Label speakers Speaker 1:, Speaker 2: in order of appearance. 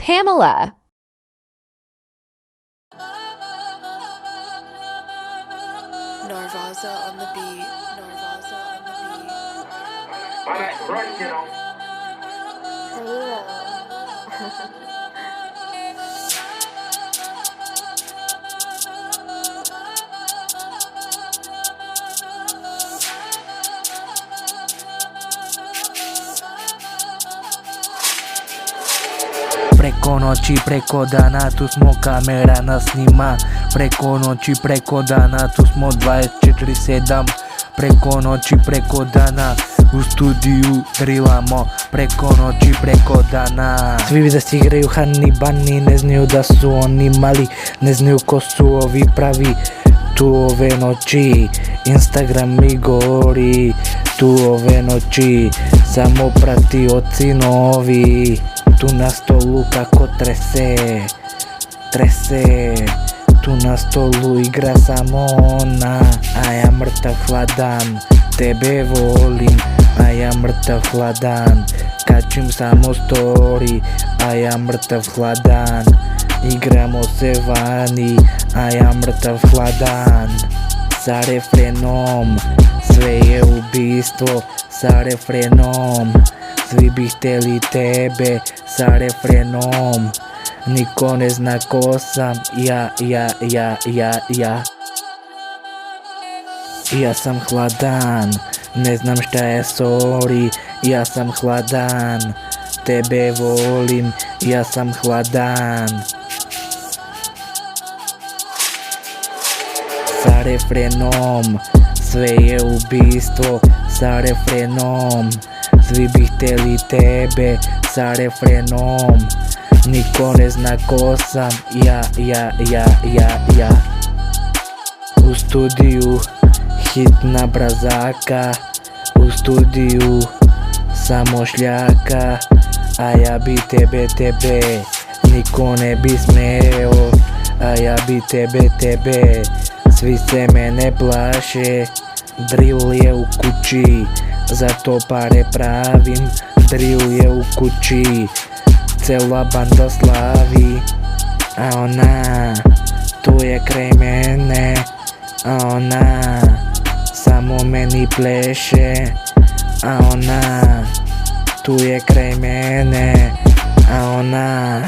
Speaker 1: Pamela.
Speaker 2: Narvaza on the beat. Narvaza on the beat.
Speaker 3: Alright, right, you know.
Speaker 4: Preko noći, preko dana, tu smo, kamera nas snima. Preko noći, preko dana, tu smo 24/7. Preko noći, preko dana, u studiju drilamo. Preko noći, preko dana. Svi da si igraju Hani Bani, ne znaju da su oni mali, ne znaju ko su ovi pravi. Tu ove noći, Instagram mi gori. Tu ove noći, samo pratioci novi. Tu na stolu kako trese. Tu na stolu igra samo ona. A ja mrtav hladan, tebe volim. A ja mrtav hladan, kačim samo story. A ja mrtav hladan, igramo se vani. A ja mrtav hladan, sa refrenom. Sve je ubistvo sa refrenom. Svi bi htjeli tebe sa refrenom. Niko ne zna ko sam ja. Ja sam hladan, ne znam šta je sorry. Ja sam hladan, tebe volim. Ja sam hladan. Sa refrenom, sve je ubistvo sa refrenom. Svi bi htjeli tebe sa refrenom. Niko ne zna ko sam ja. U studiju hitna brazaka. U studiju samo šljaka. A ja bi tebe, niko ne bi smeo. A ja bi tebe, svi se mene plaše. Drill je u kući, zato pare pravim. Drill je u kući, cela banda slavi. A ona, tu je kraj mene. A ona, samo meni pleše. A ona, tu je kraj mene. A ona